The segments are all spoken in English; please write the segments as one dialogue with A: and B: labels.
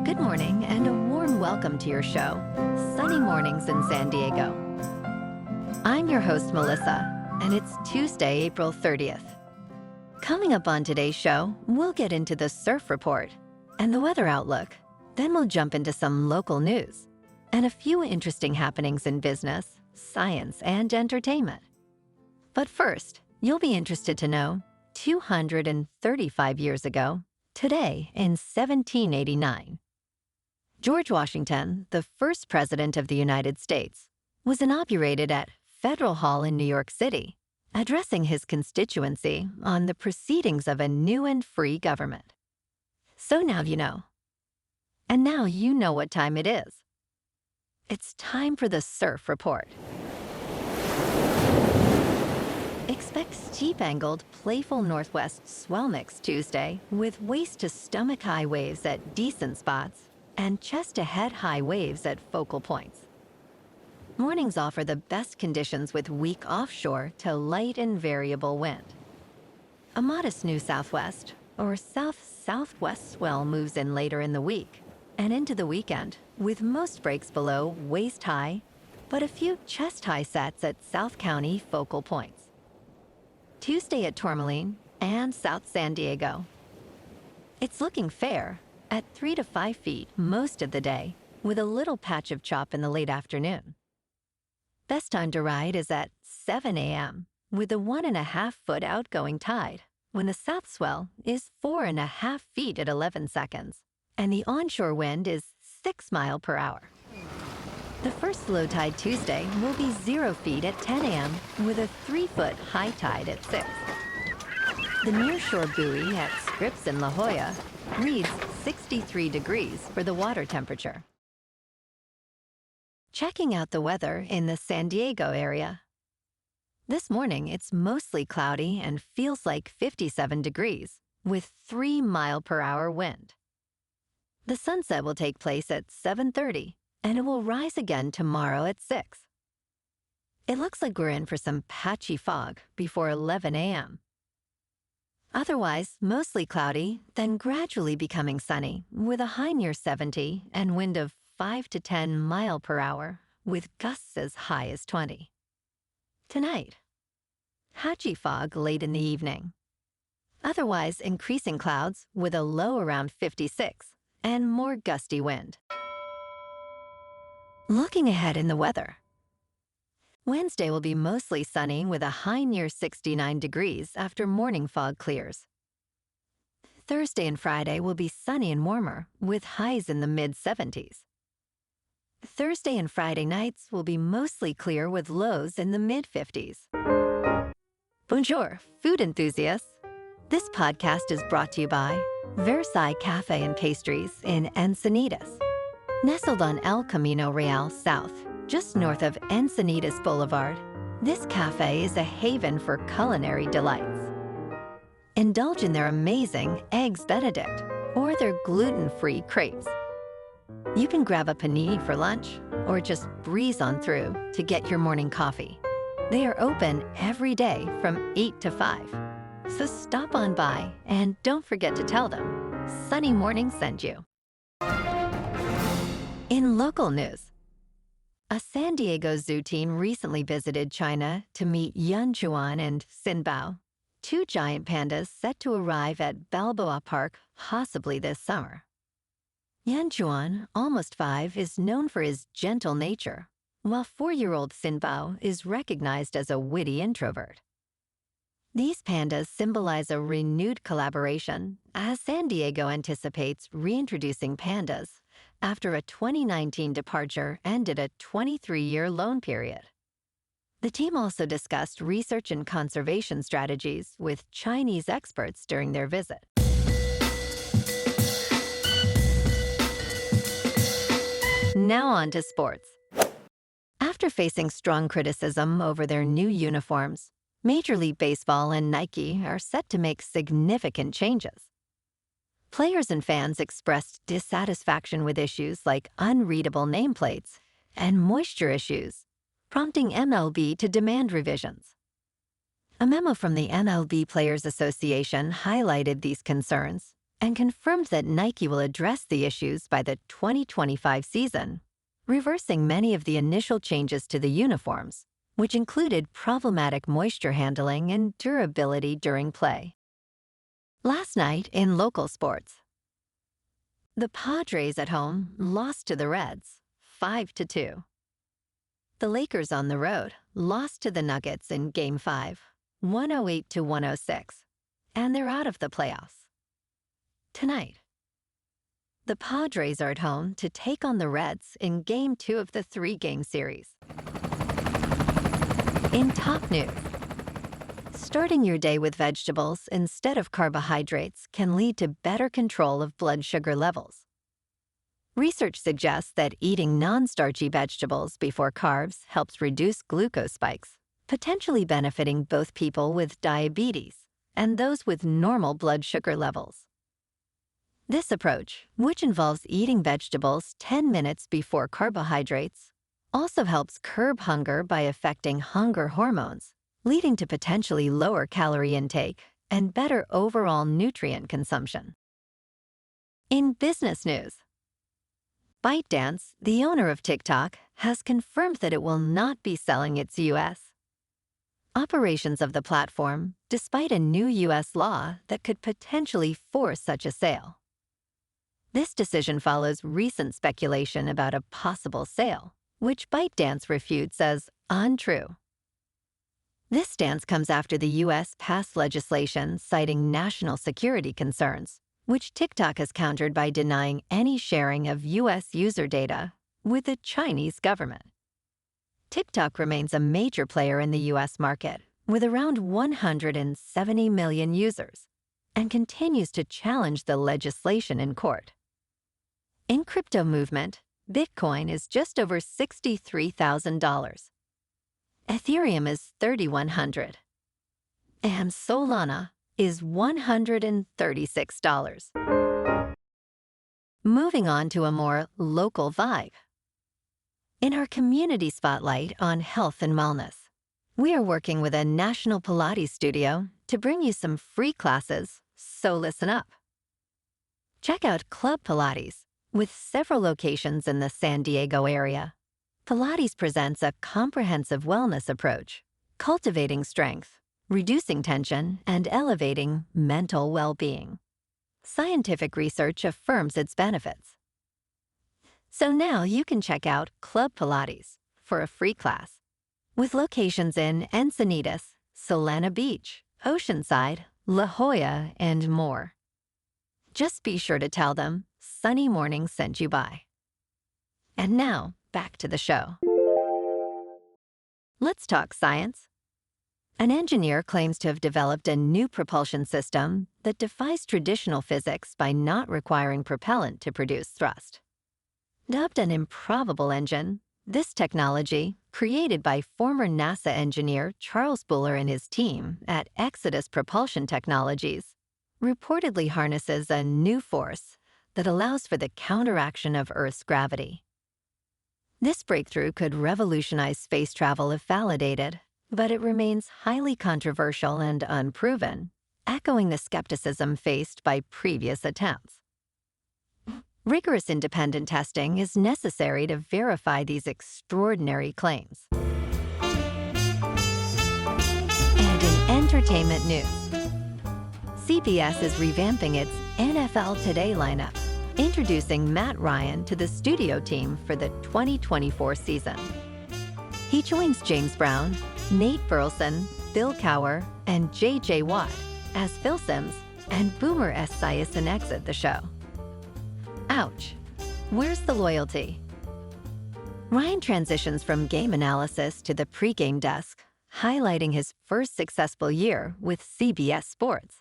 A: Good morning and a warm welcome to your show, Sunny Mornings in San Diego. I'm your host, Melissa, and it's Tuesday, April 30th. Coming up on today's show, we'll get into the surf report and the weather outlook. Then we'll jump into some local news and a few interesting happenings in business, science, and entertainment. But first, you'll be interested to know 235 years ago, today in 1789, George Washington, the first president of the United States, was inaugurated at Federal Hall in New York City, addressing his constituency on the proceedings of a new and free government. So now you know. And now you know what time it is. It's time for the surf report. Expect steep-angled, playful northwest swell mix Tuesday with waist-to-stomach high waves at decent spots and chest-to-head high waves at focal points. Mornings offer the best conditions with weak offshore to light and variable wind. A modest new southwest or south-southwest swell moves in later in the week and into the weekend, with most breaks below waist-high, but a few chest-high sets at South County focal points. Tuesday at Tourmaline and South San Diego. It's looking fair at 3 to 5 feet most of the day, with a little patch of chop in the late afternoon. Best time to ride is at 7 a.m. with a 1.5-foot outgoing tide, when the south swell is 4.5 feet at 11 seconds, and the onshore wind is 6 miles per hour. The first low tide Tuesday will be 0 feet at 10 a.m. with a 3-foot high tide at 6. The nearshore buoy at Scripps in La Jolla reads 63 degrees for the water temperature. Checking out the weather in the San Diego area. This morning, it's mostly cloudy and feels like 57 degrees with 3 mile per hour wind. The sunset will take place at 7:30 and it will rise again tomorrow at 6. It looks like we're in for some patchy fog before 11 a.m. Otherwise, mostly cloudy, then gradually becoming sunny with a high near 70 and wind of 5 to 10 mile per hour with gusts as high as 20. Tonight, patchy fog late in the evening. Otherwise, increasing clouds with a low around 56 and more gusty wind. Looking ahead in the weather. Wednesday will be mostly sunny with a high near 69 degrees after morning fog clears. Thursday and Friday will be sunny and warmer with highs in the mid-70s. Thursday and Friday nights will be mostly clear with lows in the mid-50s. Bonjour, food enthusiasts. This podcast is brought to you by Versailles Cafe and Pastries in Encinitas. Nestled on El Camino Real South, just north of Encinitas Boulevard, this cafe is a haven for culinary delights. Indulge in their amazing Eggs Benedict or their gluten-free crepes. You can grab a panini for lunch or just breeze on through to get your morning coffee. They are open every day from 8 to 5. So stop on by and don't forget to tell them Sunny Morning sent you. In local news, a San Diego zoo team recently visited China to meet Yunchuan and Xinbao, 2 giant pandas set to arrive at Balboa Park possibly this summer. Yunchuan, almost 5, is known for his gentle nature, while 4-year-old Xinbao is recognized as a witty introvert. These pandas symbolize a renewed collaboration as San Diego anticipates reintroducing pandas after a 2019 departure ended a 23-year loan period. The team also discussed research and conservation strategies with Chinese experts during their visit. Now on to sports. After facing strong criticism over their new uniforms, Major League Baseball and Nike are set to make significant changes. Players and fans expressed dissatisfaction with issues like unreadable nameplates and moisture issues, prompting MLB to demand revisions. A memo from the MLB Players Association highlighted these concerns and confirmed that Nike will address the issues by the 2025 season, reversing many of the initial changes to the uniforms, which included problematic moisture handling and durability during play. Last night in local sports, the Padres at home lost to the Reds 5-2. The Lakers on the road lost to the Nuggets in Game 5, 108-106, and they're out of the playoffs. Tonight, the Padres are at home to take on the Reds in Game 2 of the 3-game series. In top news, starting your day with vegetables instead of carbohydrates can lead to better control of blood sugar levels. Research suggests that eating non-starchy vegetables before carbs helps reduce glucose spikes, potentially benefiting both people with diabetes and those with normal blood sugar levels. This approach, which involves eating vegetables 10 minutes before carbohydrates, also helps curb hunger by affecting hunger hormones, leading to potentially lower calorie intake and better overall nutrient consumption. In business news, ByteDance, the owner of TikTok, has confirmed that it will not be selling its U.S. operations of the platform, despite a new U.S. law that could potentially force such a sale. This decision follows recent speculation about a possible sale, which ByteDance refutes as untrue. This stance comes after the U.S. passed legislation citing national security concerns, which TikTok has countered by denying any sharing of U.S. user data with the Chinese government. TikTok remains a major player in the U.S. market, with around 170 million users, and continues to challenge the legislation in court. In crypto movement, Bitcoin is just over $63,000. Ethereum is $3,100. And Solana is $136. Moving on to a more local vibe. In our community spotlight on health and wellness, we are working with a national Pilates studio to bring you some free classes, so listen up. Check out Club Pilates, with several locations in the San Diego area. Pilates presents a comprehensive wellness approach, cultivating strength, reducing tension, and elevating mental well-being. Scientific research affirms its benefits. So now you can check out Club Pilates for a free class, with locations in Encinitas, Solana Beach, Oceanside, La Jolla, and more. Just be sure to tell them Sunny Morning sent you by. And now, back to the show. Let's talk science. An engineer claims to have developed a new propulsion system that defies traditional physics by not requiring propellant to produce thrust. Dubbed an improbable engine, this technology, created by former NASA engineer Charles Buller and his team at Exodus Propulsion Technologies, reportedly harnesses a new force that allows for the counteraction of Earth's gravity. This breakthrough could revolutionize space travel if validated, but it remains highly controversial and unproven, echoing the skepticism faced by previous attempts. Rigorous independent testing is necessary to verify these extraordinary claims. And in entertainment news, CBS is revamping its NFL Today lineup, introducing Matt Ryan to the studio team for the 2024 season. He joins James Brown, Nate Burleson, Bill Cowher, and J.J. Watt as Phil Simms and Boomer Esiason exit the show. Ouch. Where's the loyalty? Ryan transitions from game analysis to the pregame desk, highlighting his first successful year with CBS Sports.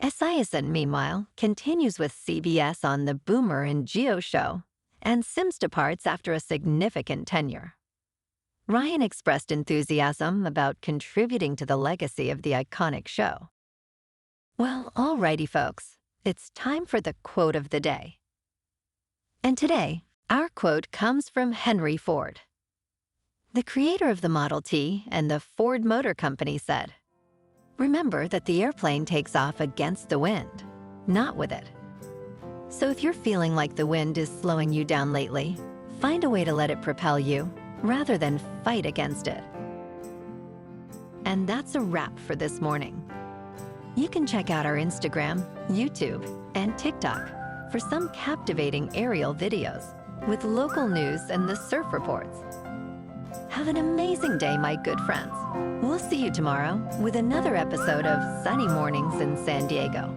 A: Esiason, meanwhile, continues with CBS on the Boomer and Geo show, and Simms departs after a significant tenure. Ryan expressed enthusiasm about contributing to the legacy of the iconic show. Well, alrighty, folks, it's time for the quote of the day. And today, our quote comes from Henry Ford. The creator of the Model T and the Ford Motor Company said, "Remember that the airplane takes off against the wind. not with it. So if you're feeling like the wind is slowing you down lately, find a way to let it propel you rather than fight against it. And that's a wrap for this morning. You can check out our Instagram, YouTube, and TikTok for some captivating aerial videos with local news and the surf reports. Have an amazing day, my good friends. We'll see you tomorrow with another episode of Sunny Mornings in San Diego.